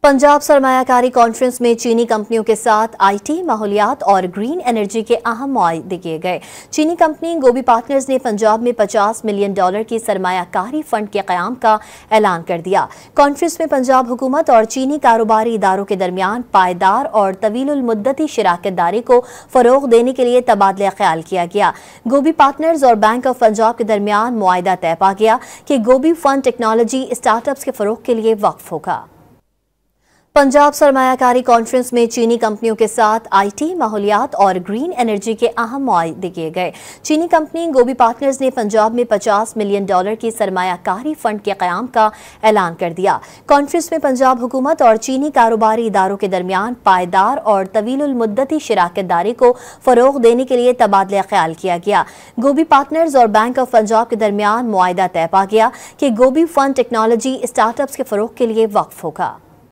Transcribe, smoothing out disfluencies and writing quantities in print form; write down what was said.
Punjab सरमायाकारी conference में चीनी कंपनियों के साथ आईटी, माहौलियात और ग्रीन एनर्जी के अहम मुआहदे किए गए। चीनी कंपनी गोबी पार्टनर्स ने पंजाब में $50 मिलियन की सरमायाकारी फंड के क़याम का ऐलान कर दिया। कॉन्फ्रेंस में पंजाब हुकूमत और चीनी कारोबारी इदारों के दरमियान पायदार और तवीलुल मुद्दती शराकत दारी को फ़रोग़ देने के लिए तबादला ख्याल किया गया। गोबी पार्टनर्स और बैंक ऑफ पंजाब के दरमियान मुआहदा तय पा गया कि गोबी फंड टेक्नोलॉजी स्टार्टअप्स के फ़रोग़ के लिए वक्फ होगा। पंजाब सरमायाकारी कॉन्फ्रेंस में चीनी कंपनियों के साथ आईटी, माहौलियात और ग्रीन एनर्जी के अहम मुआहदे किए गए। चीनी कंपनी गोबी पार्टनर्स ने पंजाब में $50 मिलियन की सरमायाकारी फंड के क़याम का ऐलान कर दिया। कॉन्फ्रेंस में पंजाब हुकूमत और चीनी कारोबारी इदारों के दरमियान पायदार और तवीलुल मुद्दती शराकत दारी को फ़रोग़ देने के लिए तबादला ख्याल किया गया। गोबी पार्टनर्स और बैंक ऑफ पंजाब के दरमियान मुआहदा तय पा गया कि गोबी फंड टेक्नोलॉजी स्टार्टअप्स के फ़रोग़ के लिए वक्फ होगा।